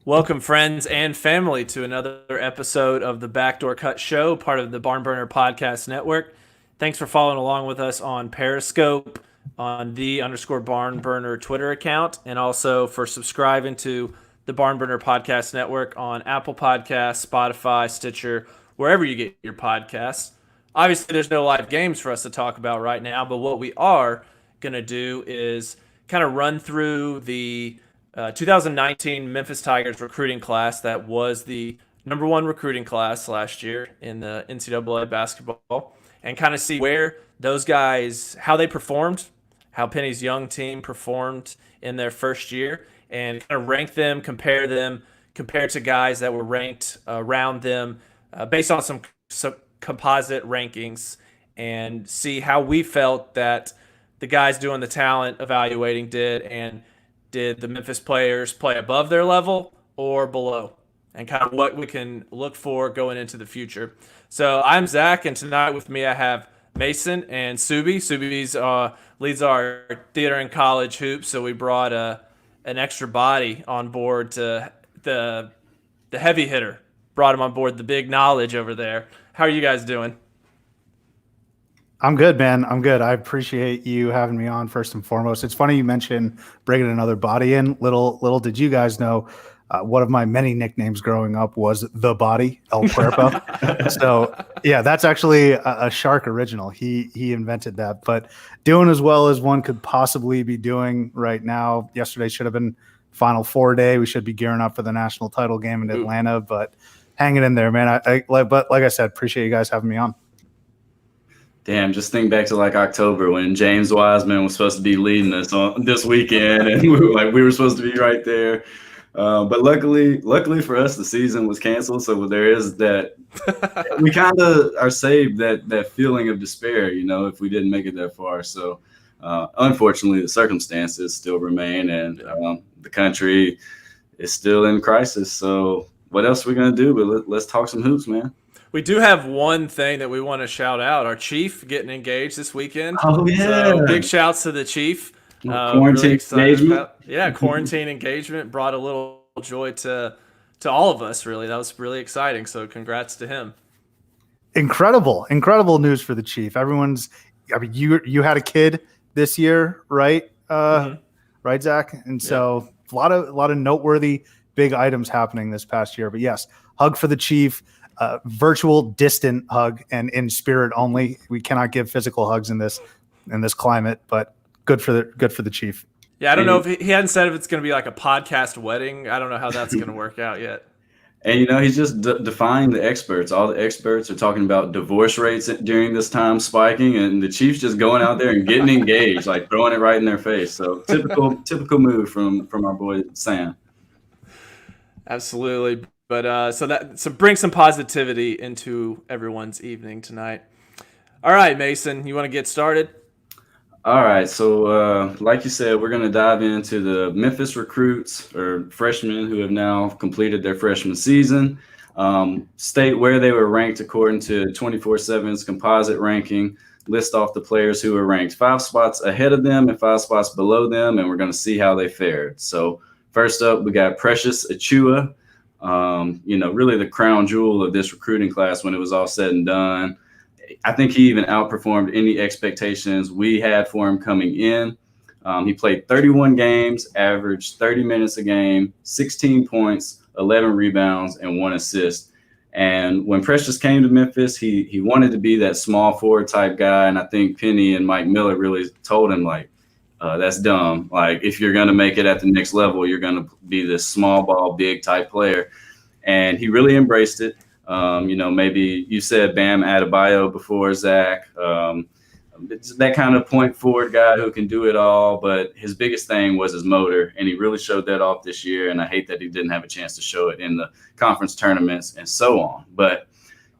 Welcome, friends and family, to another episode of the Backdoor Cut Show, part of the Barn Burner Podcast Network. Thanks for following along with us on Periscope, on the_Barn Burner Twitter account, and also for subscribing to the Barn Burner Podcast Network on Apple Podcasts, Spotify, Stitcher, wherever you get your podcasts. Obviously, there's no live games for us to talk about right now, but what we are going to do is kind of run through the 2019 Memphis Tigers recruiting class that was the number one recruiting class last year in the NCAA basketball, and kind of see where those guys, how they performed, how Penny's young team performed in their first year, and kind of rank them, compared to guys that were ranked around them based on some composite rankings, and see how we felt that the guys doing the talent evaluating did, and did the Memphis players play above their level or below, and kind of what we can look for going into the future. So I'm Zach, and tonight with me I have Mason and Subi. Subi's leads our theater and college hoops, so we brought an extra body on board to the heavy hitter. Brought him on board, the big knowledge over there. How are you guys doing? I'm good, man. I'm good. I appreciate you having me on first and foremost. It's funny you mentioned bringing another body in. Little did you guys know, one of my many nicknames growing up was the Body, El Cuerpo. So yeah, that's actually a Shark original. He invented that. But doing as well as one could possibly be doing right now. Yesterday should have been Final Four day. We should be gearing up for the national title game in Atlanta. But hanging in there, man. But like I said, appreciate you guys having me on. Damn, just think back to like October when James Wiseman was supposed to be leading us on this weekend, and we were supposed to be right there. But luckily for us, the season was canceled, so there is that. We kind of are saved that feeling of despair, if we didn't make it that far. So unfortunately, the circumstances still remain, and the country is still in crisis. So what else are we gonna do? But let's talk some hoops, man. We do have one thing that we want to shout out. Our chief getting engaged this weekend. Oh, yeah. So big shouts to the chief. Quarantine really engagement. Quarantine engagement brought a little joy to all of us, really. That was really exciting. So congrats to him. Incredible news for the chief. You had a kid this year, right? Right, Zach? And so a lot of noteworthy big items happening this past year. But yes, hug for the chief. Virtual distant hug and in spirit only. We cannot give physical hugs in this climate, but good for the chief. Yeah, I don't know if he hadn't said if it's going to be like a podcast wedding. I don't know how that's going to work out yet. And he's just defying the experts. All the experts are talking about divorce rates during this time spiking, and the Chiefs just going out there and getting engaged, like throwing it right in their face. So typical move from our boy Sam. Absolutely. But so bring some positivity into everyone's evening tonight. All right, Mason, you want to get started? All right. So like you said, we're going to dive into the Memphis recruits or freshmen who have now completed their freshman season, state where they were ranked according to 24/7's composite ranking, list off the players who were ranked 5 spots ahead of them and 5 spots below them, and we're going to see how they fared. So first up, we got Precious Achua. Really the crown jewel of this recruiting class when it was all said and done. I think he even outperformed any expectations we had for him coming in. He played 31 games, averaged 30 minutes a game, 16 points, 11 rebounds, and 1 assist. And when Precious came to Memphis, he wanted to be that small forward type guy. And I think Penny and Mike Miller really told him, like, that's dumb. Like, if you're going to make it at the next level, you're going to be this small ball, big type player. And he really embraced it. Maybe you said Bam Adebayo before, Zach. It's that kind of point forward guy who can do it all. But his biggest thing was his motor. And he really showed that off this year. And I hate that he didn't have a chance to show it in the conference tournaments and so on. But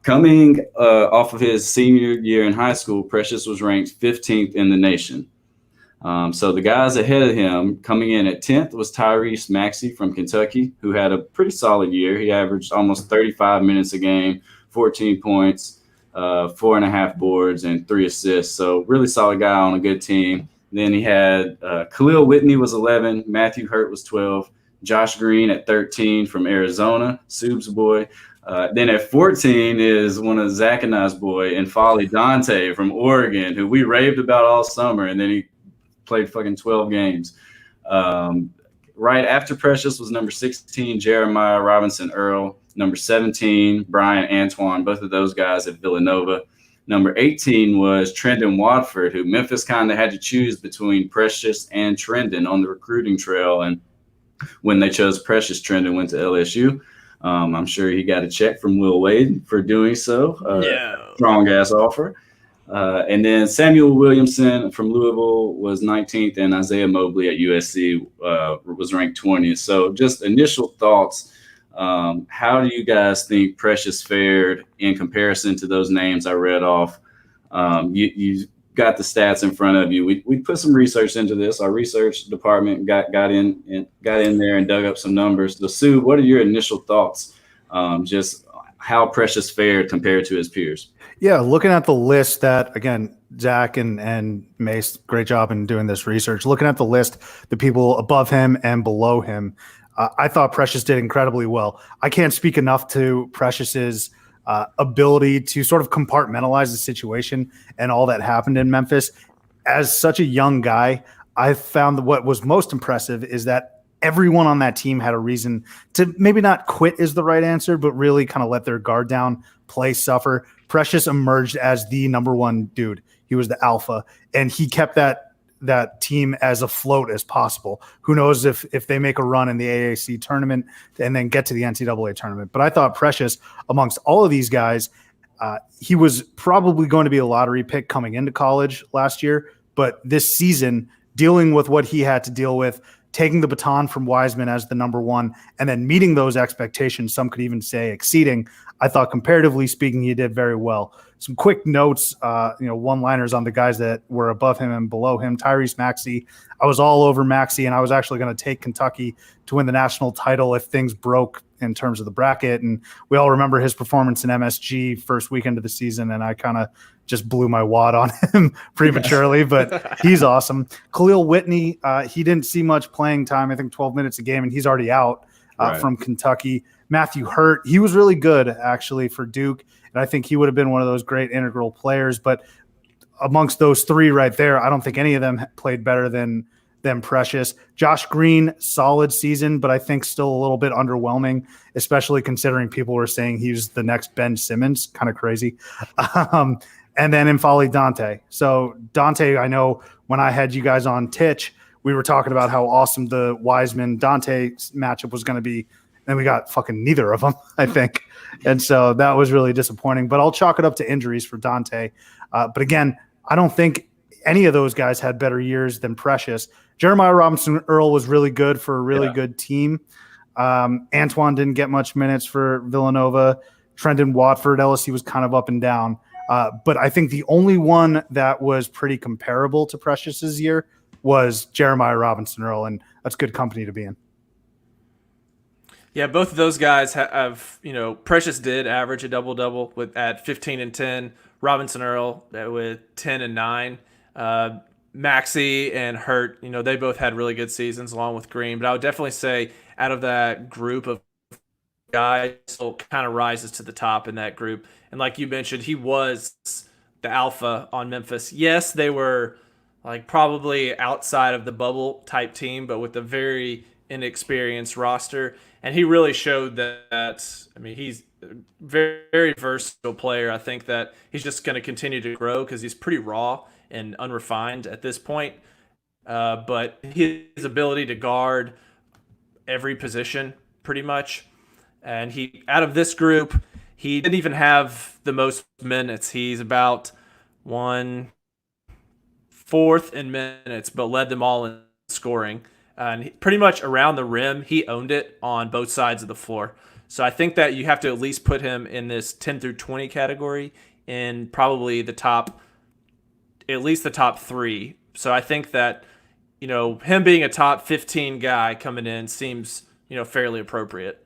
coming off of his senior year in high school, Precious was ranked 15th in the nation. So the guys ahead of him coming in at 10th was Tyrese Maxey from Kentucky, who had a pretty solid year. He averaged almost 35 minutes a game, 14 points, 4.5 boards, and 3 assists. So really solid guy on a good team. Then he had Khalil Whitney was 11, Matthew Hurt was 12, Josh Green at 13 from Arizona, Sub's boy. Then at 14 is one of Zach and I's boy, N'Faly Dante from Oregon, who we raved about all summer, and then he played fucking 12 games. Right after Precious was number 16, Jeremiah Robinson Earl. Number 17, Brian Antoine, both of those guys at Villanova. Number 18 was Trendon Watford, who Memphis kind of had to choose between Precious and Trendon on the recruiting trail. And when they chose Precious, Trendon went to LSU. I'm sure he got a check from Will Wade for doing so. Strong-ass offer. And then Samuel Williamson from Louisville was 19th, and Isaiah Mobley at USC was ranked 20th. So just initial thoughts. How do you guys think Precious fared in comparison to those names I read off? You got the stats in front of you. We put some research into this. Our research department got in there and dug up some numbers. So, Sue, what are your initial thoughts? Just how Precious fared compared to his peers? Yeah, looking at the list that, again, Zach and Mace, great job in doing this research. Looking at the list, the people above him and below him, I thought Precious did incredibly well. I can't speak enough to Precious's ability to sort of compartmentalize the situation and all that happened in Memphis. As such a young guy, I found that what was most impressive is that everyone on that team had a reason to maybe not quit is the right answer, but really kind of let their guard down, play, suffer. Precious emerged as the number one dude. He was the alpha, and he kept that team as afloat as possible. Who knows if they make a run in the AAC tournament and then get to the NCAA tournament. But I thought Precious, amongst all of these guys, he was probably going to be a lottery pick coming into college last year. But this season, dealing with what he had to deal with, taking the baton from Wiseman as the number one, and then meeting those expectations, some could even say exceeding, I thought comparatively speaking, he did very well. Some quick notes, one-liners on the guys that were above him and below him. Tyrese Maxey, I was all over Maxey, and I was actually going to take Kentucky to win the national title if things broke in terms of the bracket. And we all remember his performance in MSG first weekend of the season, and I kind of just blew my wad on him prematurely, but he's awesome. Khalil Whitney, he didn't see much playing time, I think 12 minutes a game, and he's already out from Kentucky. Matthew Hurt, he was really good actually for Duke, and I think he would have been one of those great integral players. But amongst those three right there, I don't think any of them played better than Precious. Josh Green, solid season, but I think still a little bit underwhelming, especially considering people were saying he was the next Ben Simmons. Kind of crazy. And then N'Faly Dante. So Dante, I know when I had you guys on Titch, we were talking about how awesome the Wiseman-Dante matchup was going to be. And we got fucking neither of them, I think. And so that was really disappointing. But I'll chalk it up to injuries for Dante. But again, I don't think any of those guys had better years than Precious. Jeremiah Robinson Earl was really good for a really good team. Antoine didn't get much minutes for Villanova. Trendon Watford, LSU was kind of up and down. But I think the only one that was pretty comparable to Precious's year was Jeremiah Robinson Earl, and that's good company to be in. Yeah, both of those guys have, Precious did average a double-double at 15 and 10. Robinson Earl with 10 and 9. Maxey and Hurt, they both had really good seasons along with Green. But I would definitely say out of that group of guys, still kind of rises to the top in that group. And like you mentioned, he was the alpha on Memphis. Yes, they were probably outside of the bubble type team, but with a very inexperienced roster. And he really showed that. I mean, he's a very, very versatile player. I think that he's just going to continue to grow because he's pretty raw and unrefined at this point. But his ability to guard every position pretty much. And he, out of this group, he didn't even have the most minutes. He's about 1/4 in minutes, but led them all in scoring. And pretty much around the rim, he owned it on both sides of the floor. So I think that you have to at least put him in this 10 through 20 category in probably at least the top 3. So I think that, him being a top 15 guy coming in seems, fairly appropriate.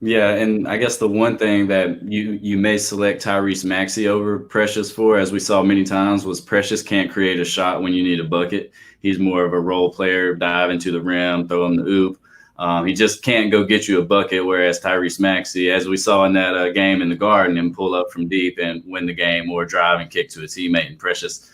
Yeah, and I guess the one thing that you may select Tyrese Maxey over Precious for, as we saw many times, was Precious can't create a shot when you need a bucket. He's more of a role player, dive into the rim, throw him the oop. He just can't go get you a bucket, whereas Tyrese Maxey, as we saw in that game in the Garden, and pull up from deep and win the game, or drive and kick to a teammate. And Precious,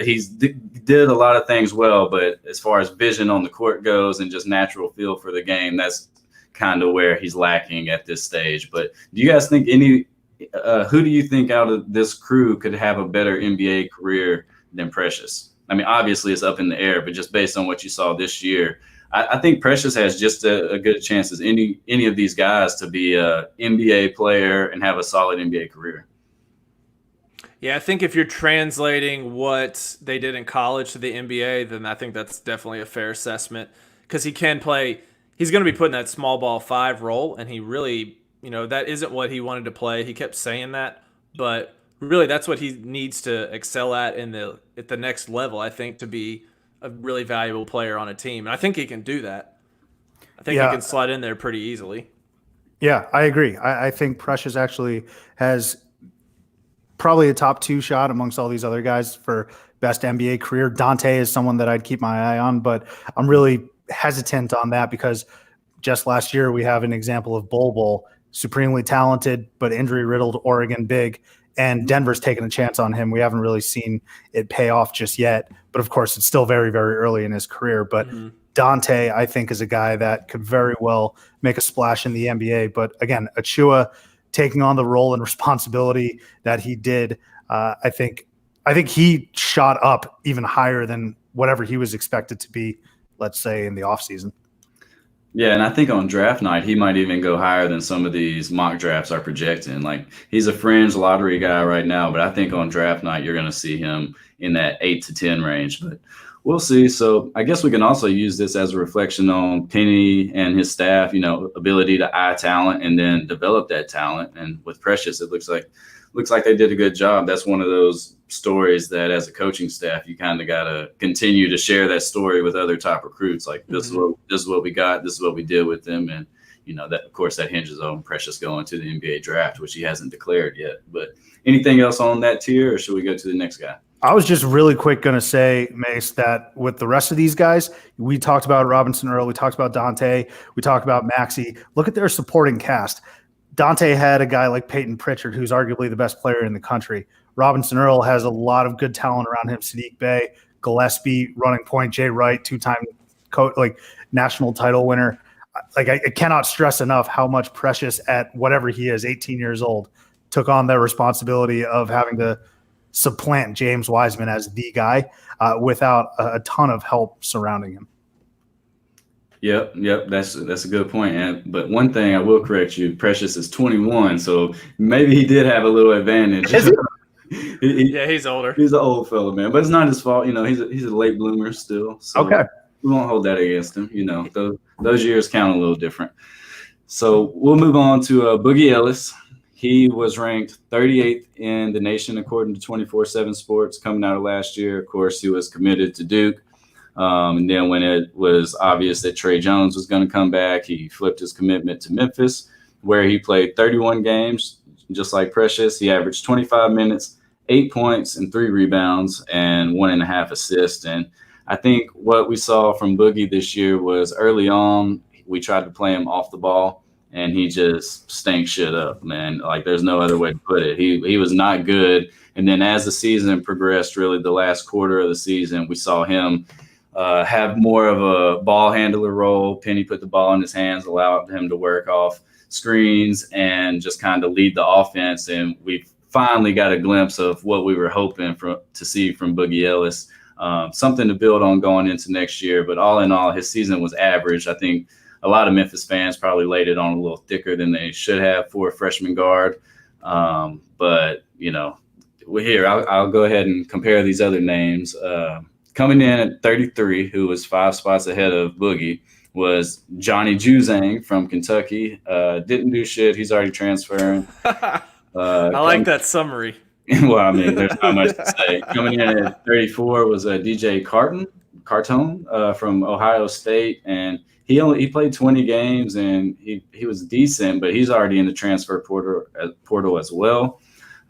he's did a lot of things well, but as far as vision on the court goes and just natural feel for the game, that's kind of where he's lacking at this stage. But do you guys think who do you think out of this crew could have a better NBA career than Precious? I mean, obviously it's up in the air, but just based on what you saw this year, I think Precious has just a good chance as any of these guys to be a NBA player and have a solid NBA career. Yeah, I think if you're translating what they did in college to the NBA, then I think that's definitely a fair assessment, because he can play. He's going to be put in that small ball 5 role, and he really, that isn't what he wanted to play. He kept saying that, but really that's what he needs to excel at the next level, I think, to be a really valuable player on a team. And I think he can do that. I think he can slide in there pretty easily. Yeah, I agree. I think Precious actually has probably a top 2 shot amongst all these other guys for best NBA career. Dante is someone that I'd keep my eye on, but I'm really hesitant on that because just last year we have an example of Bol, supremely talented but injury-riddled Oregon big, and Denver's taken a chance on him. We haven't really seen it pay off just yet, but of course it's still very, very early in his career. But Dante, I think, is a guy that could very well make a splash in the NBA. But again, Achua taking on the role and responsibility that he did, I think he shot up even higher than whatever he was expected to be, let's say, in the offseason. Yeah, and I think on draft night, he might even go higher than some of these mock drafts are projecting. Like, he's a fringe lottery guy right now, but I think on draft night, you're going to see him in that 8 to 10 range. But we'll see. So I guess we can also use this as a reflection on Penny and his staff, ability to eye talent and then develop that talent. And with Precious, it looks like they did a good job. That's one of those stories that as a coaching staff, you kind of got to continue to share that story with other top recruits. Like, this is what we got. This is what we did with them. And, that, of course, that hinges on Precious going to the NBA draft, which he hasn't declared yet. But anything else on that tier, or should we go to the next guy? I was just really quick going to say, Mace, that with the rest of these guys, we talked about Robinson Earl, we talked about Dante, we talked about Maxey. Look at their supporting cast. Dante had a guy like Peyton Pritchard, who's arguably the best player in the country. Robinson Earl has a lot of good talent around him. Sadiq Bey, Gillespie, running point, Jay Wright, 2-time national title winner. I cannot stress enough how much Precious, at whatever he is, 18 years old, took on the responsibility of having to supplant James Wiseman as the guy without a ton of help surrounding him. Yep. That's a good point. But one thing I will correct you: Precious is 21, so maybe he did have a little advantage. Yeah, he's older. He's an old fella, man, but it's not his fault. He's a late bloomer still. So okay, we won't hold that against him. Those years count a little different. So we'll move on to Boogie Ellis. He was ranked 38th in the nation according to 24/7 Sports coming out of last year. Of course, he was committed to Duke. And then when it was obvious that Trey Jones was going to come back, he flipped his commitment to Memphis, where he played 31 games, just like Precious. He averaged 25 minutes, 8 points and 3 rebounds and 1.5 assists. And I think what we saw from Boogie this year was early on, we tried to play him off the ball, and he just stank shit up, man. Like, there's no other way to put it. He was not good. And then as the season progressed, really the last quarter of the season, we saw him have more of a ball handler role. Penny put the ball in his hands, allowed him to work off screens and just kind of lead the offense. And we finally got a glimpse of what we were hoping to see from Boogie Ellis. Something to build on going into next year. But all in all, his season was average. I think a lot of Memphis fans probably laid it on a little thicker than they should have for a freshman guard. But, we're here. I'll go ahead and compare these other names. Coming in at 33, who was 5 spots ahead of Boogie, was Johnny Juzang from Kentucky. Didn't do shit. He's already transferring. I like that summary. Well, I mean, there's not much to say. Coming in at 34 was DJ Cartone from Ohio State, and he played 20 games and he was decent, but he's already in the transfer portal as well.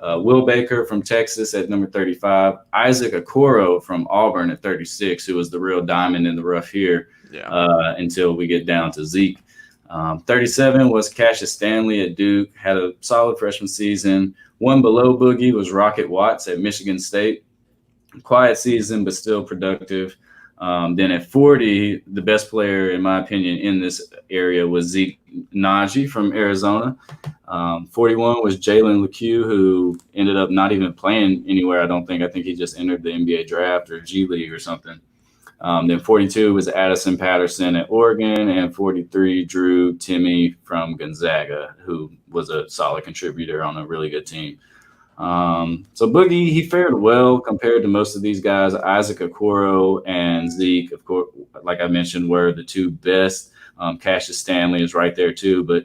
Will Baker from Texas at number 35. Isaac Okoro from Auburn at 36, who was the real diamond in the rough here until we get down to Zeke. 37 was Cassius Stanley at Duke, had a solid freshman season. One below Boogie was Rocket Watts at Michigan State. Quiet season, but still productive. Then at 40, the best player, in my opinion, in this area was Zeke Najee from Arizona. 41 was Jalen LeCue, who ended up not even playing anywhere, I don't think. I think he just entered the NBA draft or G League or something. Then 42 was Addison Patterson at Oregon, and 43, Drew Timme from Gonzaga, who was a solid contributor on a really good team. So Boogie, he fared well compared to most of these guys. Isaac Okoro and Zeke, of course, like I mentioned, were the two best. Cassius Stanley is right there too, but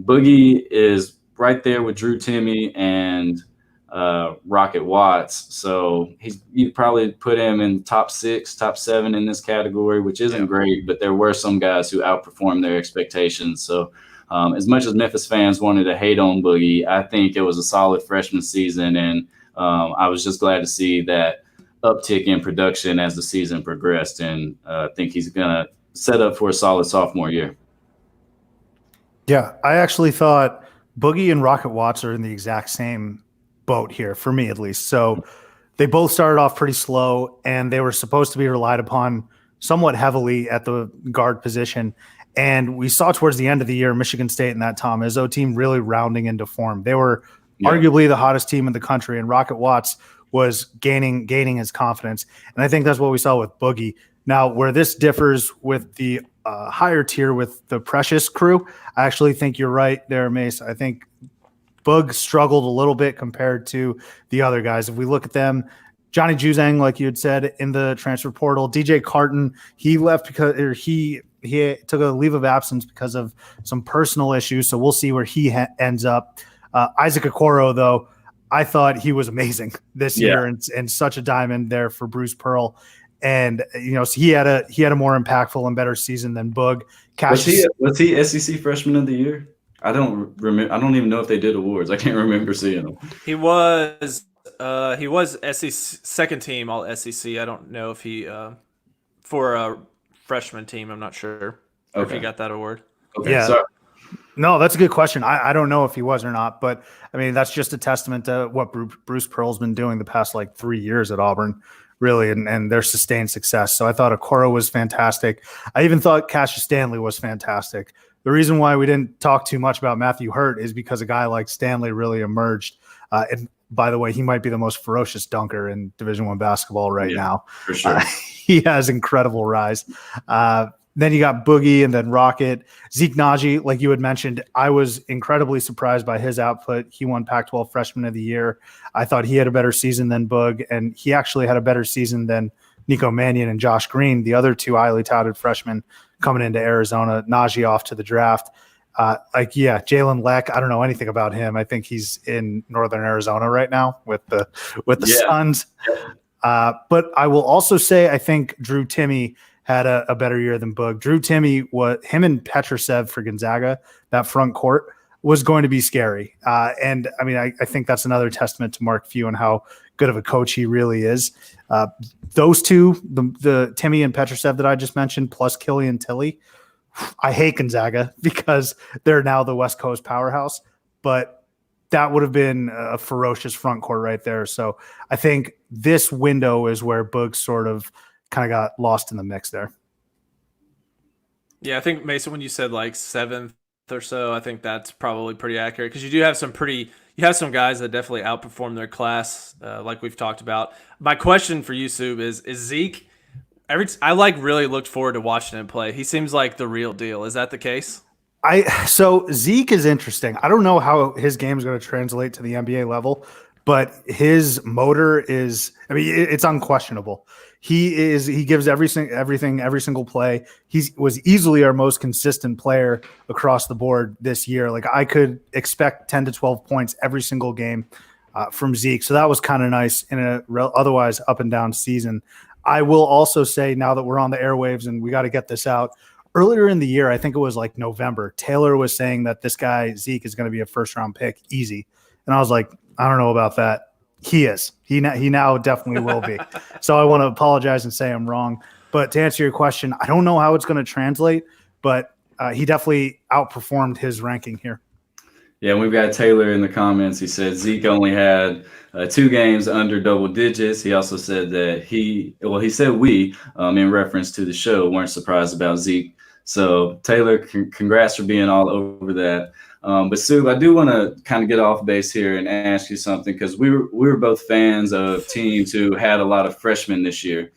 Boogie is right there with Drew Timme and Rocket Watts. So you probably put him in top 6, top 7 in this category, which isn't great, but there were some guys who outperformed their expectations. So as much as Memphis fans wanted to hate on Boogie, I think it was a solid freshman season, and I was just glad to see that uptick in production as the season progressed, and I think he's going to set up for a solid sophomore year. Yeah, I actually thought Boogie and Rocket Watts are in the exact same boat here, for me at least. So they both started off pretty slow, and they were supposed to be relied upon somewhat heavily at the guard position. And we saw towards the end of the year, Michigan State and that Tom Izzo team really rounding into form. They were arguably the hottest team in the country, and Rocket Watts was gaining his confidence. And I think that's what we saw with Boogie. Now, where this differs with the higher tier with the Precious crew, I actually think you're right there, Mace. I think Boog struggled a little bit compared to the other guys. If we look at them, Johnny Juzang, like you had said, in the transfer portal. DJ Carton, he left because he took a leave of absence because of some personal issues. So we'll see where he ends up. Isaac Okoro, though, I thought he was amazing this year and such a diamond there for Bruce Pearl. And so he had a more impactful and better season than Boog. Was he SEC Freshman of the Year? I don't remember. I don't even know if they did awards. I can't remember seeing him. He was SEC second team All SEC. I don't know if he for a freshman team. I'm not sure if he got that award. Okay. Yeah. Sorry. No, that's a good question. I don't know if he was or not, but I mean, that's just a testament to what Bruce Pearl's been doing the past 3 years at Auburn, really, and their sustained success. So I thought Okoro was fantastic. I even thought Cassius Stanley was fantastic. The reason why we didn't talk too much about Matthew Hurt is because a guy like Stanley really emerged. And by the way, he might be the most ferocious dunker in Division I basketball right now. For sure. He has incredible rise. Then you got Boogie and then Rocket. Zeke Najee, like you had mentioned, I was incredibly surprised by his output. He won Pac-12 Freshman of the Year. I thought he had a better season than Boog, and he actually had a better season than Nico Mannion and Josh Green, the other two highly touted freshmen coming into Arizona. Najee off to the draft. Jalen Leck, I don't know anything about him. I think he's in Northern Arizona right now with the Suns. But I will also say I think Drew Timme had a better year than Boog. Drew Timme, him and Petrosev for Gonzaga, that front court was going to be scary. And I mean, I think that's another testament to Mark Few and how good of a coach he really is. Those two, the Timme and Petrosev that I just mentioned, plus Killian Tilly, I hate Gonzaga because they're now the West Coast powerhouse, but that would have been a ferocious front court right there. So I think this window is where Boog sort of kind of got lost in the mix there. Yeah, I think, Mason, when you said 7th or so, I think that's probably pretty accurate because you do have some guys that definitely outperform their class, like we've talked about. My question for you, Sub, is Zeke, I really looked forward to watching him play. He seems like the real deal. Is that the case? So Zeke is interesting. I don't know how his game is going to translate to the NBA level, but his motor is, it's unquestionable. He gives everything every single play. He was easily our most consistent player across the board this year. I could expect 10 to 12 points every single game from Zeke. So that was kind of nice in a otherwise up and down season. I will also say, now that we're on the airwaves and we got to get this out, earlier in the year, I think it was November, Taylor was saying that this guy, Zeke, is going to be a first round pick easy. And I was like, I don't know about that. He is. He now definitely will be. So I want to apologize and say I'm wrong. But to answer your question, I don't know how it's going to translate, but he definitely outperformed his ranking here. Yeah, we've got Taylor in the comments. He said Zeke only had 2 games under double digits. He also said that he said we, in reference to the show, weren't surprised about Zeke. So Taylor, congrats for being all over that. But Sue, I do want to kind of get off base here and ask you something, because we were both fans of teams who had a lot of freshmen this year,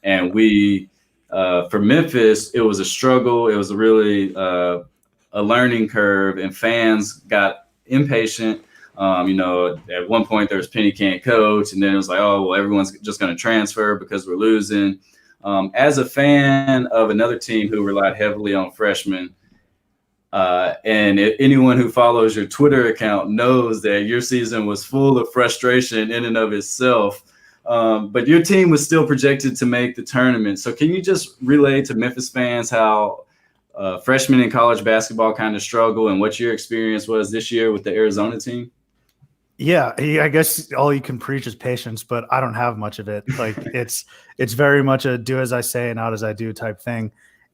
and we for Memphis it was a struggle. It was a really a learning curve, and fans got impatient. At one point there was Penny can't coach, and then it was like, oh, well, everyone's just going to transfer because we're losing. As a fan of another team who relied heavily on freshmen, and anyone who follows your Twitter account knows that your season was full of frustration in and of itself. But your team was still projected to make the tournament. So can you just relay to Memphis fans how freshmen in college basketball kind of struggle and what your experience was this year with the Arizona team? Yeah, I guess all you can preach is patience, but I don't have much of it. Like it's very much a do as I say and not as I do type thing.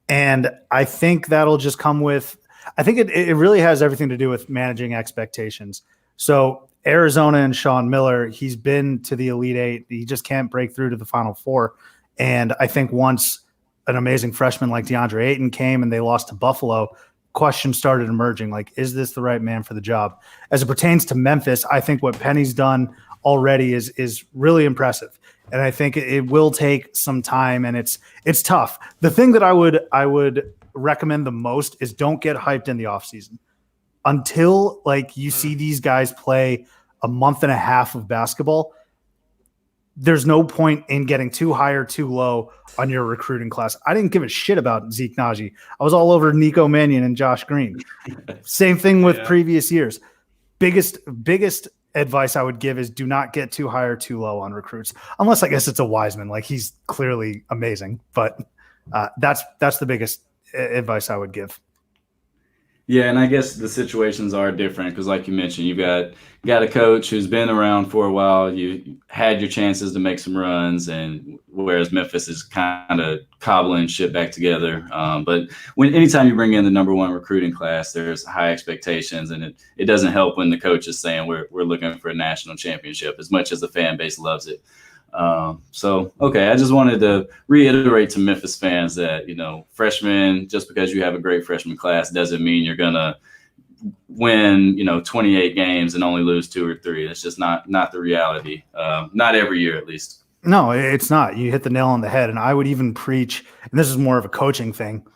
And I think that'll just come with, I think it really has everything to do with managing expectations. So Arizona and Sean Miller, he's been to the Elite Eight. He just can't break through to the Final Four. And I think once an amazing freshman like DeAndre Ayton came and they lost to Buffalo, questions started emerging. Like, is this the right man for the job? As it pertains to Memphis, I think what Penny's done already is really impressive. And I think it will take some time, and it's tough. The thing that I would recommend the most is don't get hyped in the offseason. Until like you see these guys play a month and a half of basketball, there's no point in getting too high or too low on your recruiting class. I didn't give a shit about Zeke Naji. I was all over Nico Mannion and Josh Green. Same thing with previous years. Biggest advice I would give is do not get too high or too low on recruits, unless I guess it's a Wiseman. Like, he's clearly amazing, but that's the biggest advice I would give. Yeah, and I guess the situations are different because, like you mentioned, you've got a coach who's been around for a while. You had your chances to make some runs, and whereas Memphis is kind of cobbling shit back together. But anytime you bring in the number one recruiting class, there's high expectations, and it doesn't help when the coach is saying we're looking for a national championship as much as the fan base loves it. Okay, I just wanted to reiterate to Memphis fans that, freshmen, just because you have a great freshman class doesn't mean you're going to win, 28 games and only lose 2 or 3. It's just not the reality. Not every year, at least. No, it's not. You hit the nail on the head. And I would even preach, and this is more of a coaching thing.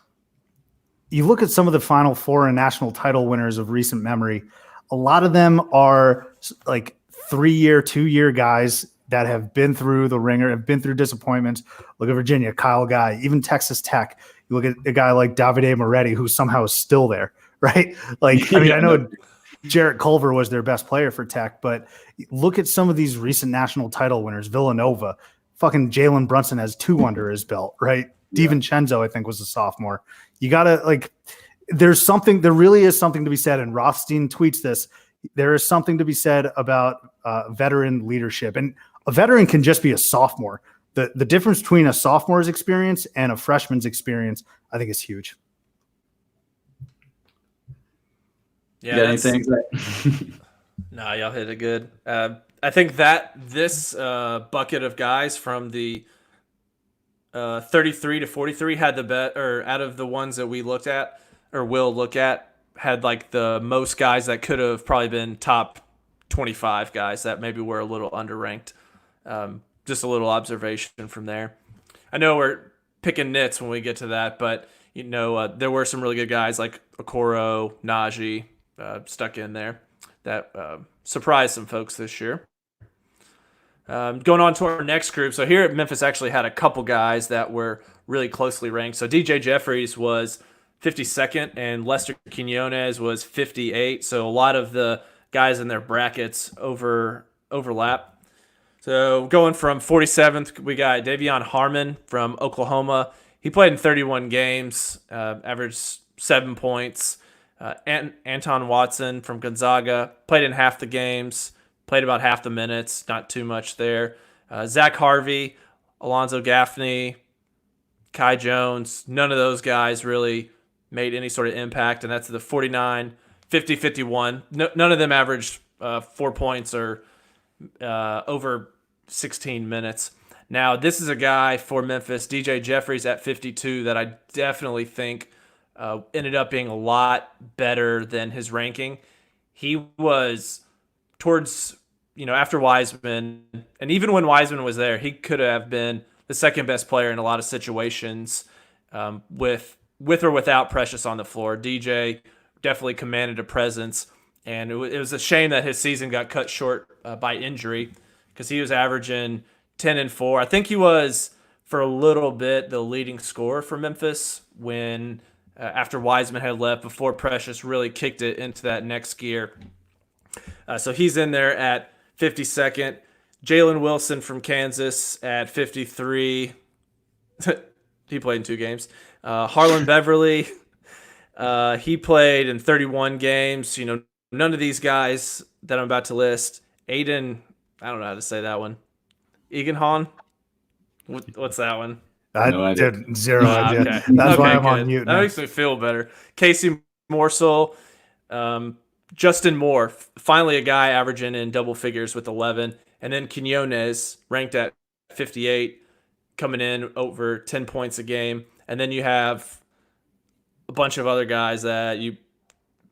You look at some of the Final Four and national title winners of recent memory. A lot of them are like 3-year, 2-year guys that have been through the ringer, have been through disappointments. Look at Virginia, Kyle Guy, even Texas Tech. You look at a guy like Davide Moretti, who somehow is still there, right? Like, I mean, I know Jarrett Culver was their best player for Tech, but look at some of these recent national title winners. Villanova, fucking Jalen Brunson has 2 under his belt, right? Yeah. DiVincenzo, I think, was a sophomore. You got to, there really is something to be said, and Rothstein tweets this. There is something to be said about veteran leadership. And a veteran can just be a sophomore. The difference between a sophomore's experience and a freshman's experience, I think, is huge. Yeah, anything? No, y'all hit it good. I think that this bucket of guys from the 33 to 43 had the bet, or out of the ones that we looked at or will look at, had like the most guys that could have probably been top 25 guys that maybe were a little underranked. Just a little observation from there. I know we're picking nits when we get to that, but there were some really good guys like Okoro, Najee stuck in there that surprised some folks this year. Going on to our next group. So here at Memphis actually had a couple guys that were really closely ranked. So DJ Jeffries was 52nd and Lester Quinones was 58. So a lot of the guys in their brackets overlap. So going from 47th, we got Davion Harmon from Oklahoma. He played in 31 games, averaged 7 points. Anton Watson from Gonzaga played in half the games, played about half the minutes, not too much there. Zach Harvey, Alonzo Gaffney, Kai Jones, none of those guys really made any sort of impact, and that's the 49, 50, 51. None of them averaged 4 points or over 16 minutes. Now, this is a guy for Memphis, DJ Jeffries at 52, that I definitely think ended up being a lot better than his ranking. He was towards, after Wiseman, and even when Wiseman was there, he could have been the second best player in a lot of situations with or without Precious on the floor. DJ definitely commanded a presence, and it was a shame that his season got cut short by injury because he was averaging 10 and 4. I think he was, for a little bit, the leading scorer for Memphis when after Wiseman had left, before Precious really kicked it into that next gear. So he's in there at 52nd. Jalen Wilson from Kansas at 53. He played in 2 games. Harlan Beverly, he played in 31 games. None of these guys that I'm about to list. Aiden, I don't know how to say that one. Eganhon? What's that one? I No idea. did zero idea. Okay. That's why I'm good. on mute. That makes me feel better. Casey Morsel, Justin Moore, finally a guy averaging in double figures with 11. And then Quinones, ranked at 58, coming in over 10 points a game. And then you have a bunch of other guys that you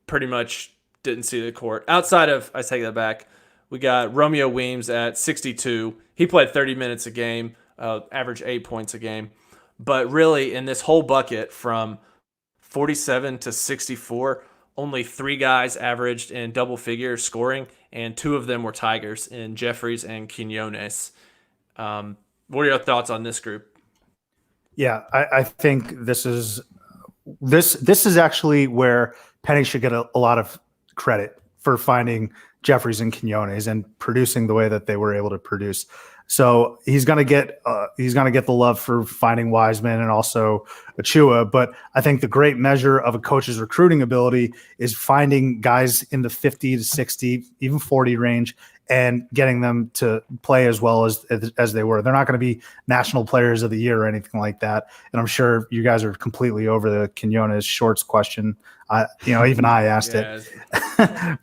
pretty much didn't see the court. Outside of, I take that back, we got Romeo Weems at 62. He played 30 minutes a game, averaged 8 points a game. But really, in this whole bucket from 47 to 64, only 3 guys averaged in double figure scoring, and 2 of them were Tigers in Jeffries and Quinones. What are your thoughts on this group? Yeah, I think this is actually where Penny should get a lot of credit for finding Jeffries and Quinones and producing the way that they were able to produce. So he's gonna get the love for finding Wiseman and also Achua. But I think the great measure of a coach's recruiting ability is finding guys in the 50 to 60, even 40 range, and getting them to play as well as they were. They're not going to be national players of the year or anything like that. And I'm sure you guys are completely over the Quinones shorts question. Even I asked it.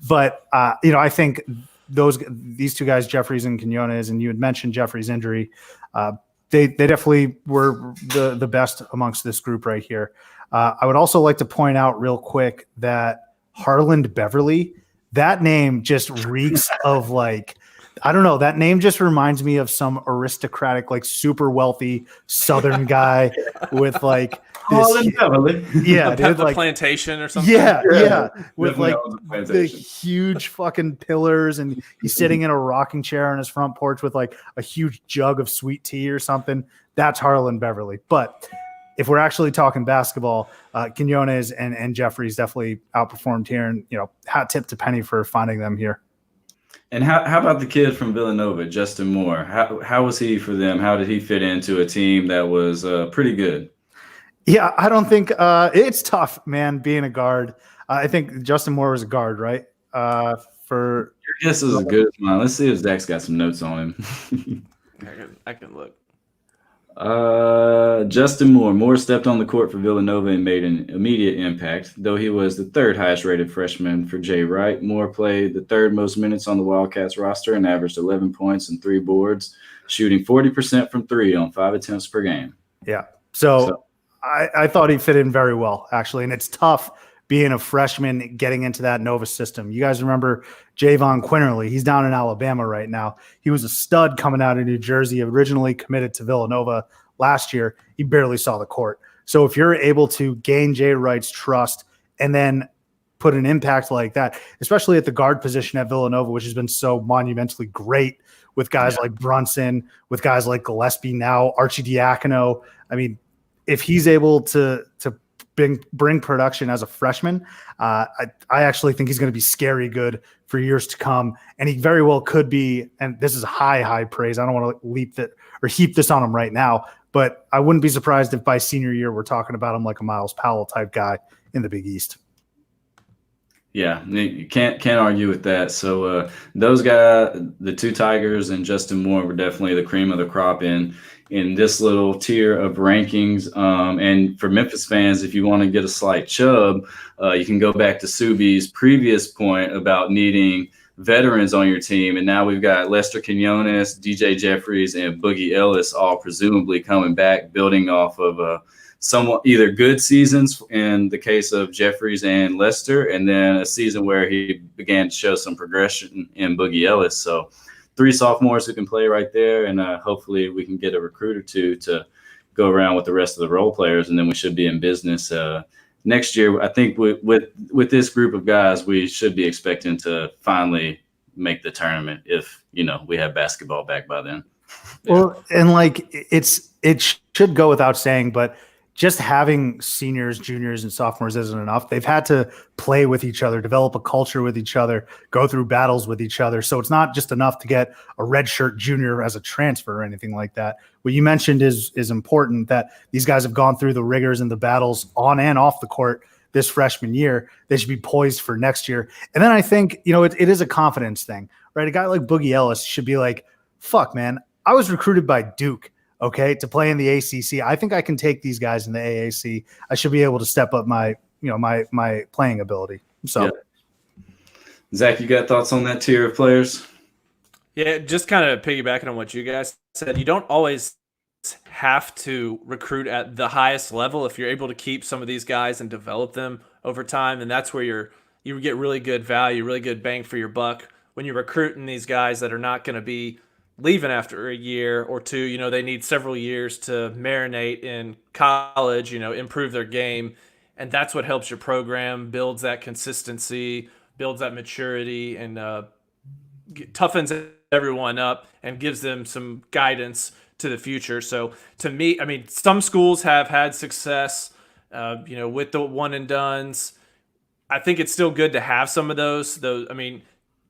But I think these 2 guys, Jeffries and Quinones, and you had mentioned Jeffries' injury, they definitely were the best amongst this group right here. I would also like to point out real quick that Harlan Beverly, that name just reeks of I don't know. That name just reminds me of some aristocratic, super wealthy Southern guy with Harlan Beverly. Yeah, dude, the plantation or something. Yeah, with Definitely the huge fucking pillars, and he's sitting in a rocking chair on his front porch with a huge jug of sweet tea or something. That's Harlan Beverly. But if we're actually talking basketball, Quinones and Jeffries definitely outperformed here, and hat tip to Penny for finding them here. And how about the kid from Villanova, Justin Moore? How was he for them? How did he fit into a team that was pretty good? Yeah, I don't think it's tough, man, being a guard. I think Justin Moore was a guard, right? For Your guess is as good as mine. Let's see if Zach's got some notes on him. I can look. Justin Moore. Moore stepped on the court for Villanova and made an immediate impact. Though he was the 3rd highest rated freshman for Jay Wright, Moore played the 3rd most minutes on the Wildcats roster and averaged 11 points and 3 boards, shooting 40% from 3 on 5 attempts per game. Yeah. So I thought he fit in very well, actually. And it's tough being a freshman getting into that Nova system. You guys remember Javon Quinterly? He's down in Alabama right now. He was a stud coming out of New Jersey, originally committed to Villanova last year. He barely saw the court. So if you're able to gain Jay Wright's trust and then put an impact like that, especially at the guard position at Villanova, which has been so monumentally great with guys like Brunson, with guys like Gillespie now, Archie Diacono. I mean, if he's able to bring production as a freshman, I actually think he's going to be scary good for years to come. And he very well could be, and this is high praise. I don't want to heap this on him right now, but I wouldn't be surprised if by senior year we're talking about him like a Miles Powell type guy in the Big East. Yeah, you can't argue with that. So those guys, the two Tigers and Justin Moore, were definitely the cream of the crop in this little tier of rankings. And for Memphis fans, if you want to get a slight chub, you can go back to Subi's previous point about needing veterans on your team. And now we've got Lester Quinones, DJ Jeffries, and Boogie Ellis all presumably coming back, building off of somewhat either good seasons in the case of Jeffries and Lester, and then a season where he began to show some progression in Boogie Ellis. So three sophomores who can play right there, and hopefully we can get a recruit or two to go around with the rest of the role players, and then we should be in business next year. I think with this group of guys, we should be expecting to finally make the tournament if we have basketball back by then. Well, and like it should go without saying, but just having seniors, juniors, and sophomores isn't enough. They've had to play with each other, develop a culture with each other, go through battles with each other. So it's not just enough to get a redshirt junior as a transfer or anything like that. What you mentioned is important, that these guys have gone through the rigors and the battles on and off the court this freshman year. They should be poised for next year. And then I think, it is a confidence thing, right? A guy like Boogie Ellis should be like, fuck, man, I was recruited by Duke, okay, to play in the ACC. I think I can take these guys in the AAC. I should be able to step up my playing ability. So, Zach, you got thoughts on that tier of players? Yeah, just kind of piggybacking on what you guys said, you don't always have to recruit at the highest level if you're able to keep some of these guys and develop them over time. And that's where you get really good value, really good bang for your buck when you're recruiting these guys that are not going to be leaving after a year or two. They need several years to marinate in college, improve their game. And that's what helps your program, builds that consistency, builds that maturity, and toughens everyone up and gives them some guidance to the future. So to me, I mean, some schools have had success, with the one and dones. I think it's still good to have some of those. I mean,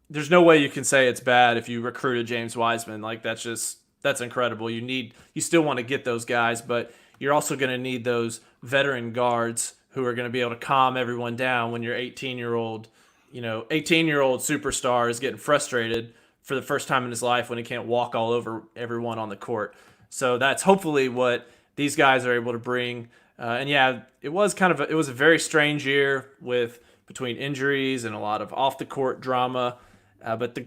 there's no way you can say it's bad if you recruited James Wiseman. Like that's incredible. You still want to get those guys, but you're also going to need those veteran guards who are going to be able to calm everyone down when your 18-year-old superstar is getting frustrated for the first time in his life when he can't walk all over everyone on the court. So that's hopefully what these guys are able to bring. And yeah, it was a very strange year between injuries and a lot of off the court drama. But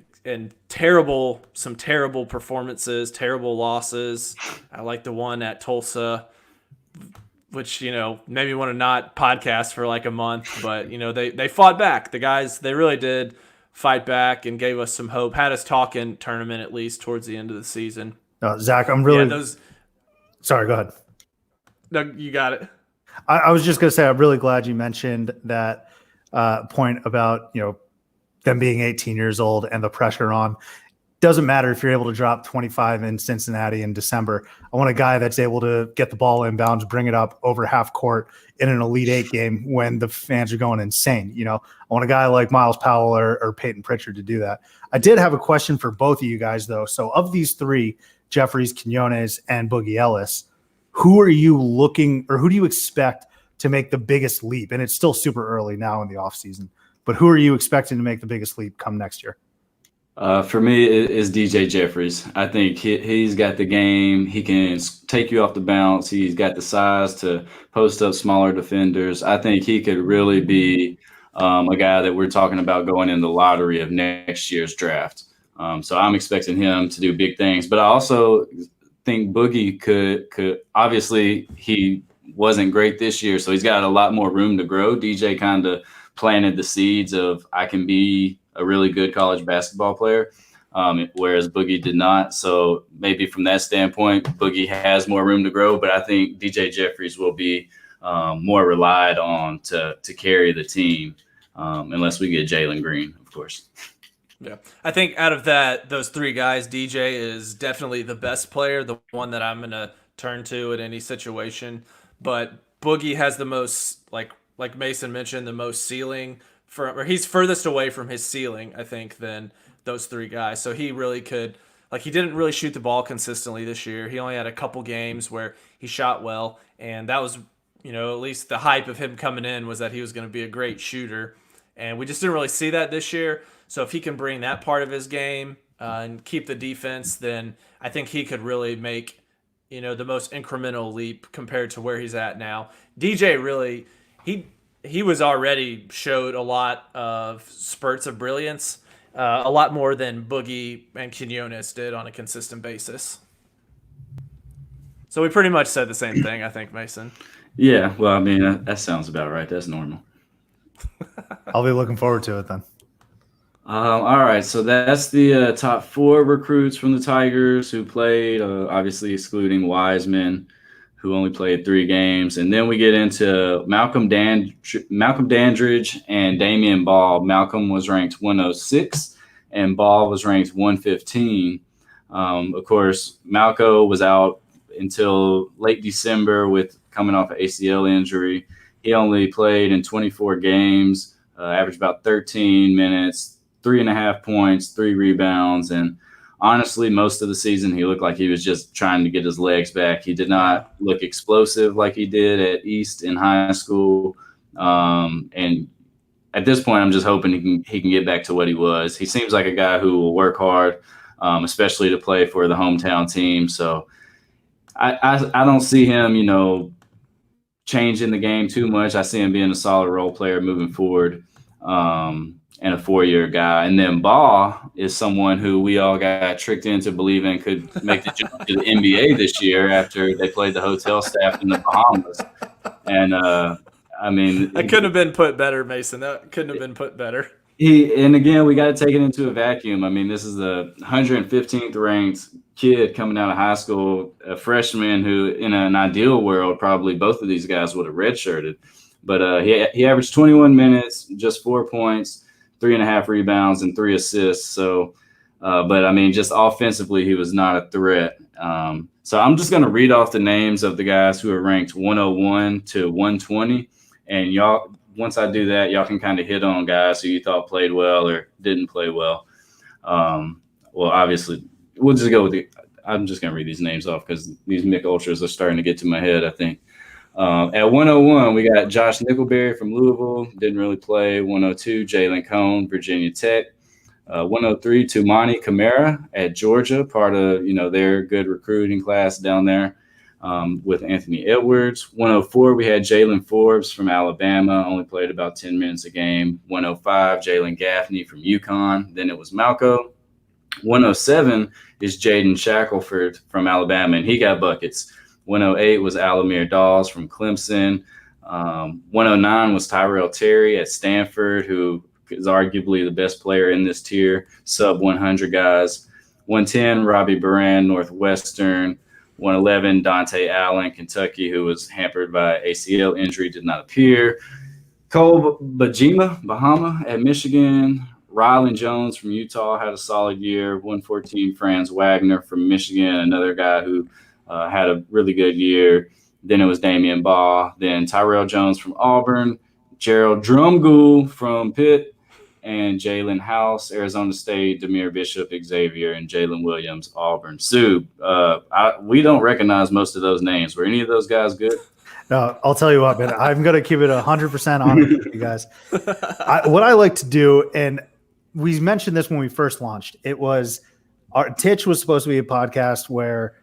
some terrible performances, terrible losses. I like the one at Tulsa, which made me want to not podcast for like a month. But they fought back. The guys, they really did fight back and gave us some hope. Had us talking tournament at least towards the end of the season. Zach, I'm really sorry. Go ahead. No, you got it. I was just going to say, I'm really glad you mentioned that point about them being 18 years old and the pressure on. Doesn't matter if you're able to drop 25 in Cincinnati in December. I want a guy that's able to get the ball inbounds, bring it up over half court in an Elite Eight game when the fans are going insane. I want a guy like Miles Powell or Peyton Pritchard to do that. I did have a question for both of you guys, though. So of these three, Jeffries, Quinones, and Boogie Ellis, who are you looking, or who do you expect to make the biggest leap? And it's still super early now in the offseason, but who are you expecting to make the biggest leap come next year? For me, it's DJ Jeffries. I think he's got the game. He can take you off the bounce. He's got the size to post up smaller defenders. I think he could really be a guy that we're talking about going in the lottery of next year's draft. So I'm expecting him to do big things. But I also think Boogie could obviously, he wasn't great this year, so he's got a lot more room to grow. DJ kind of planted the seeds of I can be a really good college basketball player, whereas Boogie did not. So maybe from that standpoint, Boogie has more room to grow, but I think DJ Jeffries will be more relied on to carry the team, unless we get Jalen Green, of course. Yeah, I think out of those three guys, DJ is definitely the best player, the one that I'm going to turn to in any situation. But Boogie has the most, like Mason mentioned, the most ceiling, or he's furthest away from his ceiling, I think, than those three guys. So he really could, he didn't really shoot the ball consistently this year. He only had a couple games where he shot well, and that was, at least the hype of him coming in was that he was going to be a great shooter. And we just didn't really see that this year. So if he can bring that part of his game and keep the defense, then I think he could really make, the most incremental leap compared to where he's at now. DJ really, he was already showed a lot of spurts of brilliance, a lot more than Boogie and Quinones did on a consistent basis. So we pretty much said the same thing, I think, Mason. Yeah, well, I mean, that sounds about right. That's normal. I'll be looking forward to it then. All right, so that's the top 4 recruits from the Tigers who played, obviously excluding Wiseman, who only played 3 games. And then we get into Malcolm Dandridge and Damian Ball. Malcolm was ranked 106, and Ball was ranked 115. Of course, Malco was out until late December with coming off an ACL injury. He only played in 24 games, averaged about 13 minutes, 3.5 points, 3 rebounds. And honestly, most of the season, he looked like he was just trying to get his legs back. He did not look explosive like he did at East in high school. And at this point, I'm just hoping he can get back to what he was. He seems like a guy who will work hard, especially to play for the hometown team. So I don't see him, changing the game too much. I see him being a solid role player moving forward. And a 4-year guy. And then Ball is someone who we all got tricked into believing could make the jump to the NBA this year after they played the hotel staff in the Bahamas. And, I mean. That couldn't have been put better, Mason. That couldn't have been put better. And again, we got to take it into a vacuum. I mean, this is the 115th ranked kid coming out of high school, a freshman who, in an ideal world, probably both of these guys would have redshirted. But he averaged 21 minutes, just 4 points, 3.5 rebounds, and 3 assists. So, but I mean, just offensively, he was not a threat. So I'm just going to read off the names of the guys who are ranked 101 to 120. And y'all, once I do that, y'all can kind of hit on guys who you thought played well or didn't play well. Well, obviously, we'll just go with I'm just going to read these names off because these Mick Ultras are starting to get to my head, I think. At 101, we got Josh Nickelberry from Louisville, didn't really play. 102, Jalen Cone, Virginia Tech. 103, Tumani Kamara at Georgia, part of their good recruiting class down there with Anthony Edwards. 104, we had Jalen Forbes from Alabama, only played about 10 minutes a game. 105, Jalen Gaffney from UConn. Then it was Malco. 107 is Jaden Shackelford from Alabama, and he got buckets. 108 was Alamir Dawes from Clemson. 109 was Tyrell Terry at Stanford, who is arguably the best player in this tier, sub 100 guys. 110, Robbie Baran, Northwestern. 111, Dante Allen, Kentucky, who was hampered by ACL injury, did not appear. Cole Bahama at Michigan. Rylan Jones from Utah had a solid year. 114, Franz Wagner from Michigan, another guy who had a really good year. Then it was Damian Baugh. Then Tyrell Jones from Auburn, Gerald Drumgoole from Pitt, and Jalen House, Arizona State, Demir Bishop, Xavier, and Jalen Williams, Auburn. Sue, we don't recognize most of those names. Were any of those guys good? No, I'll tell you what, man. I'm going to keep it 100% honest with you guys. What I like to do, and we mentioned this when we first launched, it was Titch was supposed to be a podcast where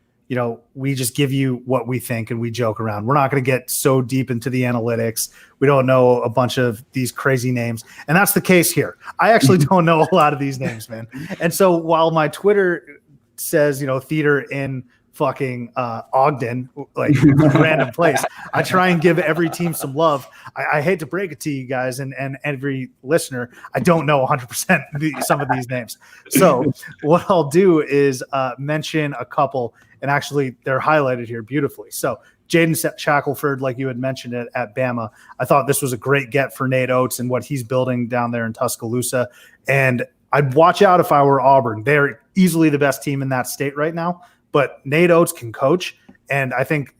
we just give you what we think and we joke around. We're not going to get so deep into the analytics. We don't know a bunch of these crazy names. And that's the case here. I actually don't know a lot of these names, man. And so while my Twitter says, theater in fucking Ogden, like random place, I try and give every team some love. I hate to break it to you guys and every listener, I don't know 100% some of these names. So what I'll do is mention a couple, and actually they're highlighted here beautifully. So Jaden Shackelford, like you had mentioned it at Bama, I thought this was a great get for Nate Oates and what he's building down there in Tuscaloosa. And I'd watch out if I were Auburn. They're easily the best team in that state right now. But Nate Oates can coach, and I think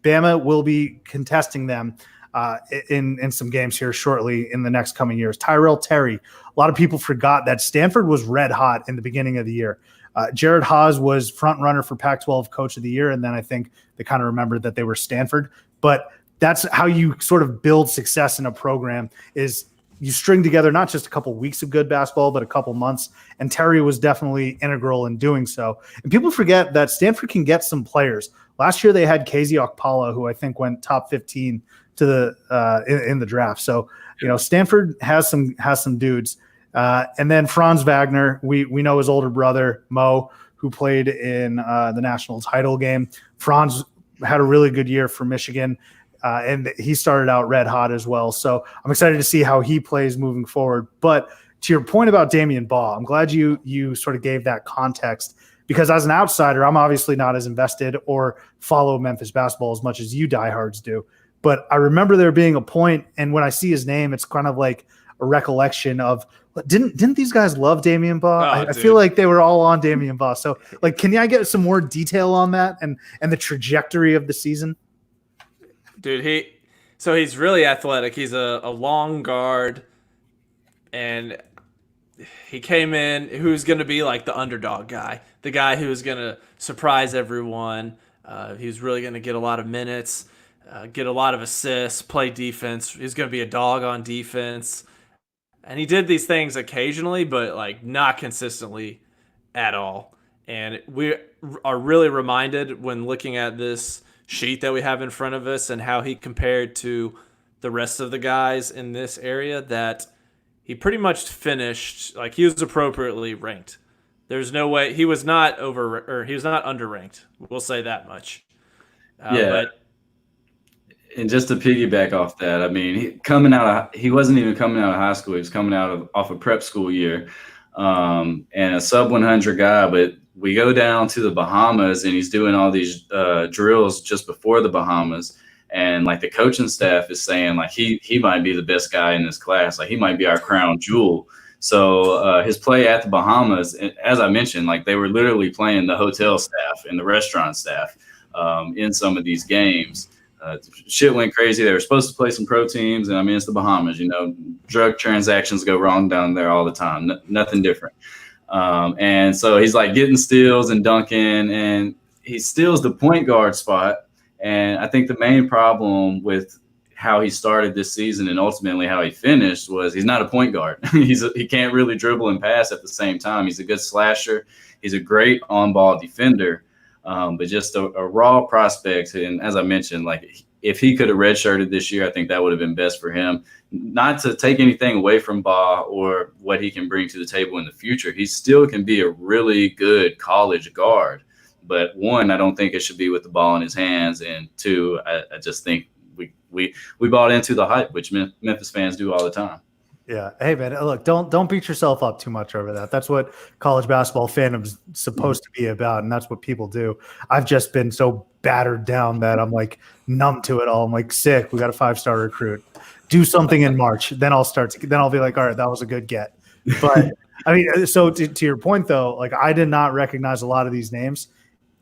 Bama will be contesting them in some games here shortly in the next coming years. Tyrell Terry, a lot of people forgot that Stanford was red hot in the beginning of the year. Jared Haas was front runner for Pac-12 Coach of the Year, and then I think they kind of remembered that they were Stanford. But that's how you sort of build success in a program is you string together not just a couple weeks of good basketball, but a couple months. And Terry was definitely integral in doing so. And people forget that Stanford can get some players. Last year they had Casey Okpala, who I think went top 15 to the in the draft. So Stanford has some dudes. And then Franz Wagner, we know his older brother Mo, who played in the national title game. Franz had a really good year for Michigan. And he started out red hot as well. So I'm excited to see how he plays moving forward. But to your point about Damian Baugh, I'm glad you sort of gave that context, because as an outsider, I'm obviously not as invested or follow Memphis basketball as much as you diehards do. But I remember there being a point, and when I see his name, it's kind of like a recollection of, didn't these guys love Damian Baugh? I feel like they were all on Damian Baugh. So can I get some more detail on that and the trajectory of the season? Dude, he's really athletic. He's a long guard, and he came in who's going to be like the underdog guy, the guy who's going to surprise everyone. He's really going to get a lot of minutes, get a lot of assists, play defense. He's going to be a dog on defense. And he did these things occasionally, but not consistently at all. And we are really reminded when looking at this sheet that we have in front of us and how he compared to the rest of the guys in this area that he pretty much finished, he was appropriately ranked. There's no way he was not he was not underranked. We'll say that much. And just to piggyback off that, I mean, he wasn't even coming out of high school. He was coming off a prep school year, and a sub 100 guy. But we go down to the Bahamas, and he's doing all these drills just before the Bahamas, and the coaching staff is saying he might be the best guy in this class. He might be our crown jewel. So his play at the Bahamas, as I mentioned, they were literally playing the hotel staff and the restaurant staff in some of these games. Shit went crazy. They were supposed to play some pro teams, and it's the Bahamas. Drug transactions go wrong down there all the time. Nothing different. And so he's getting steals and dunking, and he steals the point guard spot. And I think the main problem with how he started this season and ultimately how he finished was he's not a point guard. He can't really dribble and pass at the same time. He's a good slasher. He's a great on-ball defender. But just a raw prospect. And as I mentioned, if he could have redshirted this year, I think that would have been best for him. Not to take anything away from Baugh or what he can bring to the table in the future. He still can be a really good college guard. But one, I don't think it should be with the ball in his hands. And two, I just think we bought into the hype, which Memphis fans do all the time. Yeah. Hey, man, look, don't beat yourself up too much over that. That's what college basketball fandom's supposed to be about, and that's what people do. I've just been so battered down that I'm numb to it all. I'm sick. We got a 5-star recruit. Do something in March. Then I'll be all right, that was a good get. But so to your point though, I did not recognize a lot of these names,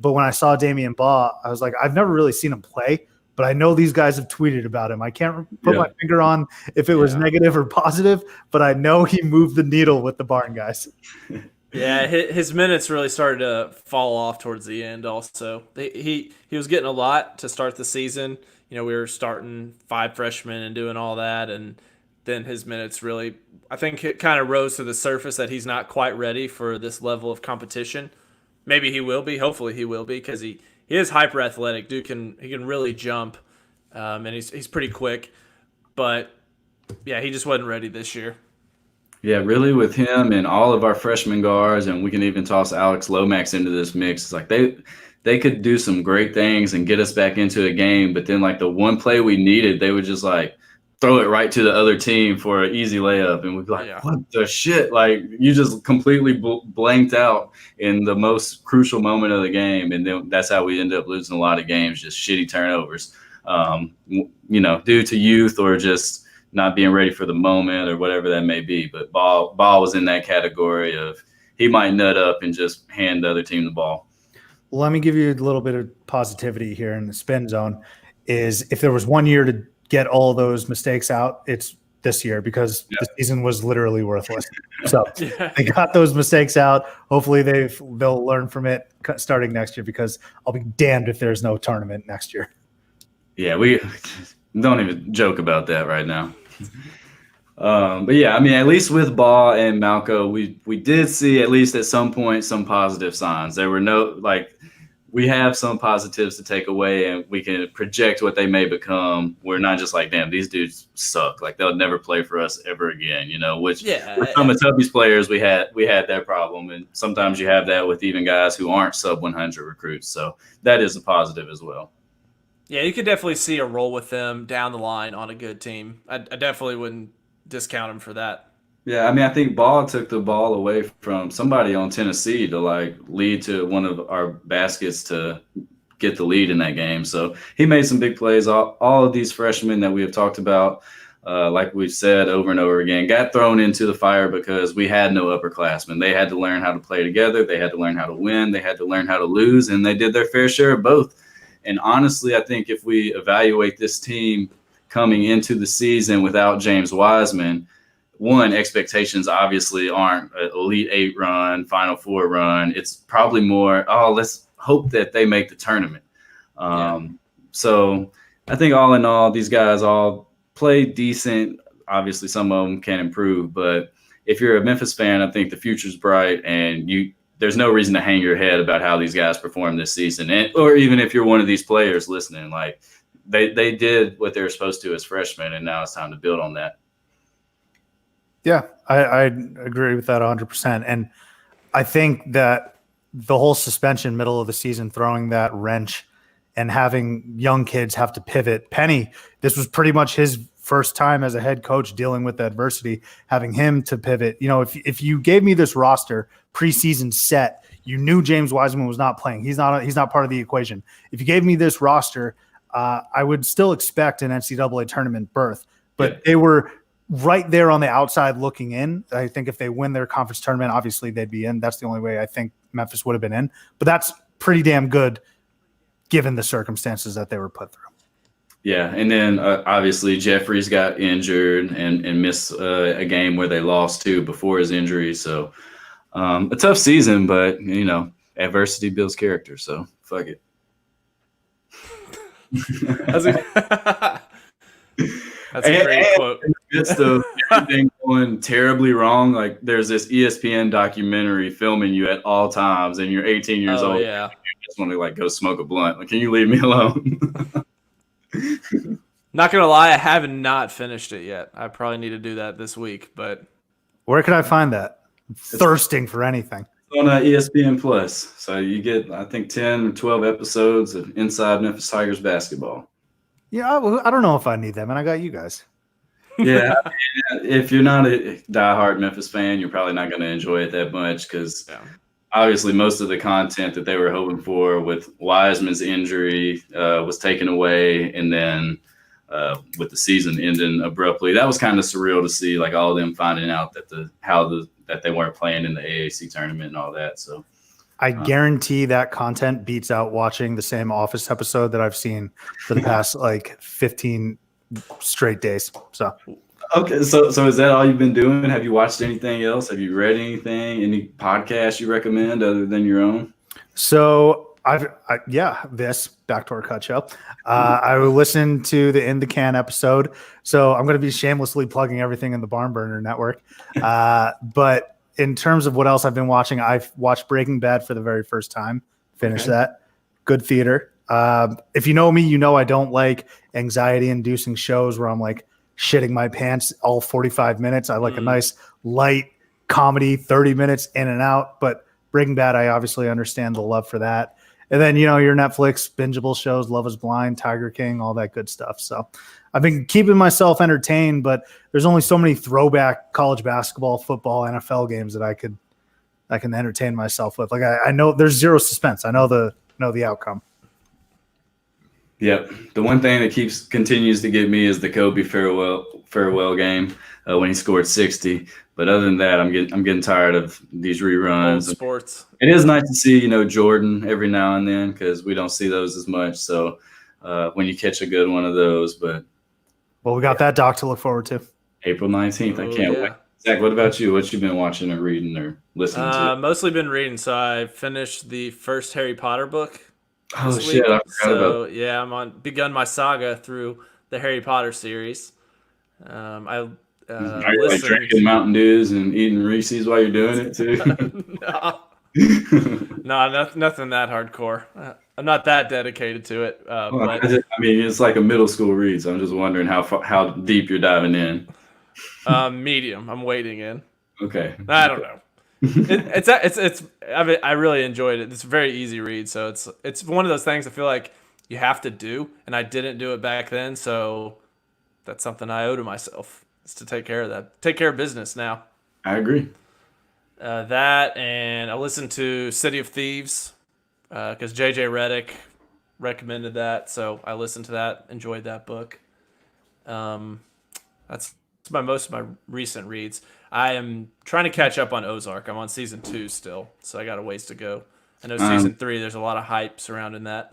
but when I saw Damian Baugh, I was I've never really seen him play. But I know these guys have tweeted about him. I can't put my finger on if it was negative or positive, but I know he moved the needle with the Barn guys. Yeah, his minutes really started to fall off towards the end also. He was getting a lot to start the season. We were starting 5 freshmen and doing all that, and then his minutes really, I think it kind of rose to the surface that he's not quite ready for this level of competition. Maybe he will be. Hopefully he will be, because he is hyper athletic. Dude he can really jump, and he's pretty quick. But yeah, he just wasn't ready this year. Yeah, really, with him and all of our freshman guards, and we can even toss Alex Lomax into this mix. It's they could do some great things and get us back into a game, but then the one play we needed, they would just throw it right to the other team for an easy layup, and we'd be what the shit? You just completely blanked out in the most crucial moment of the game, and then that's how we end up losing a lot of games, just shitty turnovers, due to youth or just not being ready for the moment or whatever that may be. But Ball was in that category of he might nut up and just hand the other team the ball. Well, let me give you a little bit of positivity here in the spin zone. Is if there was 1 year to get all those mistakes out, it's this year, because the season was literally worthless. So they got those mistakes out. Hopefully they'll learn from it starting next year, because I'll be damned if there's no tournament next year. Yeah, we don't even joke about that right now. But yeah, I mean, at least with Ball and Malco, we did see at least at some point some positive signs. There were we have some positives to take away, and we can project what they may become. We're not just like, damn, these dudes suck. Like they'll never play for us ever again, which with some of Tubby's players, we had that problem. And sometimes you have that with even guys who aren't sub 100 recruits. So that is a positive as well. Yeah, you could definitely see a role with them down the line on a good team. I definitely wouldn't discount them for that. Yeah, I mean, I think Ball took the ball away from somebody on Tennessee to lead to one of our baskets to get the lead in that game. So he made some big plays. All of these freshmen that we have talked about, like we've said over and over again, got thrown into the fire because we had no upperclassmen. They had to learn how to play together. They had to learn how to win. They had to learn how to lose, and they did their fair share of both. And honestly, I think if we evaluate this team coming into the season without James Wiseman, one, expectations obviously aren't an Elite Eight run, Final Four run. It's probably more, let's hope that they make the tournament. So I think all in all, these guys all play decent. Obviously, some of them can improve. But if you're a Memphis fan, I think the future's bright, and there's no reason to hang your head about how these guys perform this season. Or even if you're one of these players listening, like they did what they were supposed to as freshmen, and now it's time to build on that. Yeah, I agree with that 100%. And I think that the whole suspension middle of the season, throwing that wrench and having young kids have to pivot. Penny, this was pretty much his first time as a head coach dealing with adversity, having him to pivot. If you gave me this roster preseason set, you knew James Wiseman was not playing. He's not part of the equation. If you gave me this roster, I would still expect an NCAA tournament berth, but they were right there on the outside looking in. I think if they win their conference tournament, obviously they'd be in. That's the only way I think Memphis would have been in. But that's pretty damn good given the circumstances that they were put through. Yeah, and then obviously Jeffries got injured and missed a game where they lost to before his injury. So a tough season, but, adversity builds character. So fuck it. That's a great quote. In the midst of everything going terribly wrong, like there's this ESPN documentary filming you at all times, and you're 18 years old. Yeah. You just want to go smoke a blunt. Like, can you leave me alone? Not gonna lie, I have not finished it yet. I probably need to do that this week. But where can I find that? I'm thirsting for anything. On ESPN Plus, so you get I think 10 or 12 episodes of Inside Memphis Tigers basketball. Yeah, I don't know if I need them, and I got you guys. Yeah, if you're not a diehard Memphis fan, you're probably not going to enjoy it that much because obviously most of the content that they were hoping for with Wiseman's injury was taken away, and then with the season ending abruptly, that was kind of surreal to see, like all of them finding out that that they weren't playing in the AAC tournament and all that. So I guarantee that content beats out watching the same Office episode that I've seen for the past 15 straight days. So, okay. So is that all you've been doing? Have you watched anything else? Have you read anything? Any podcasts you recommend other than your own? So this Backdoor Cut show. I will listen to the In the Can episode. So I'm going to be shamelessly plugging everything in the Barn Burner Network. But in terms of what else I've been watching, I've watched Breaking Bad for the very first time. Finished that. Good theater. If you know me, you know I don't like anxiety-inducing shows where I'm shitting my pants all 45 minutes. I like a nice light comedy, 30 minutes in and out. But Breaking Bad, I obviously understand the love for that. And then, your Netflix bingeable shows, Love is Blind, Tiger King, all that good stuff. So I've been keeping myself entertained, but there's only so many throwback college basketball, football, NFL games that I can entertain myself with. I know there's zero suspense. I know the outcome. Yep. The one thing that continues to get me is the Kobe farewell game when he scored 60. But other than that, I'm getting tired of these reruns. Old sports. It is nice to see, Jordan every now and then because we don't see those as much. So when you catch a good one of those, but we got that doc to look forward to. April 19th. I can't wait. Zach, what about you? What you been watching or reading or listening to? Mostly been reading. So I finished the first Harry Potter book. Oh shit! I forgot about. Yeah, begun my saga through the Harry Potter series. I Are you like drinking Mountain Dews and eating Reese's while you're doing it too? No, nothing that hardcore. I'm not that dedicated to it. Well, I mean, it's like a middle school read, so I'm just wondering how deep you're diving in. Medium. I'm wading in. Okay. I don't know. It's. I mean, I really enjoyed it. It's a very easy read, so it's one of those things I feel like you have to do, and I didn't do it back then, so that's something I owe to myself. Is to take care of that. Take care of business now. I agree. That, and I listened to City of Thieves because J.J. Redick recommended that, so I listened to that. Enjoyed that book. That's most of my recent reads. I am trying to catch up on Ozark. I'm on season 2 still, so I got a ways to go. I know season 3. There's a lot of hype surrounding that.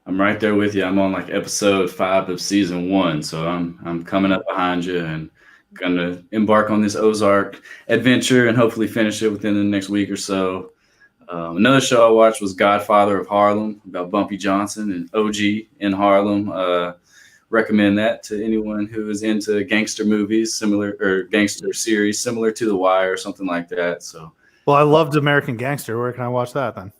I'm right there with you. I'm on like episode 5 of season 1, so I'm coming up behind you and gonna embark on this Ozark adventure and hopefully finish it within the next week or so. Another show I watched was Godfather of Harlem about Bumpy Johnson and OG in Harlem. Recommend that to anyone who is into gangster movies, gangster series similar to The Wire or something like that. So, well, I loved American Gangster. Where can I watch that then?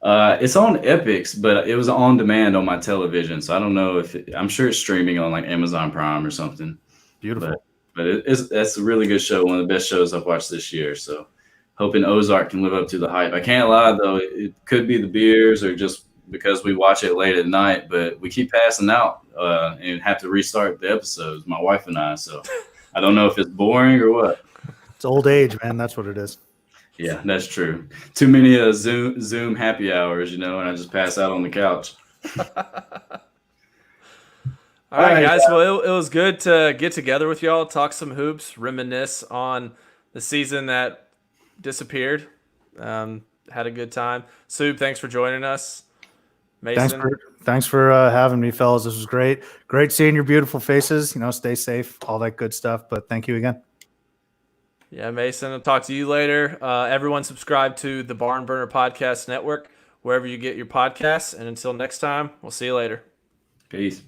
It's on Epix, but it was on demand on my television, so I don't know I'm sure it's streaming on like Amazon Prime or something. Beautiful. But that's a really good show, one of the best shows I've watched this year. So hoping Ozark can live up to the hype. I can't lie though, it could be the beers or just because we watch it late at night, but we keep passing out and have to restart the episodes, my wife and I. So I don't know if it's boring or what. It's old age, man. That's what it is. Yeah, that's true. Too many Zoom happy hours, and I just pass out on the couch. All right, guys. Well, it was good to get together with y'all, talk some hoops, reminisce on the season that disappeared. Had a good time. Sube, thanks for joining us. Mason. Thanks for having me, fellas. This was great. Great seeing your beautiful faces. Stay safe, all that good stuff. But thank you again. Yeah, Mason, I'll talk to you later. Everyone subscribe to the Barn Burner Podcast Network, wherever you get your podcasts. And until next time, we'll see you later. Peace.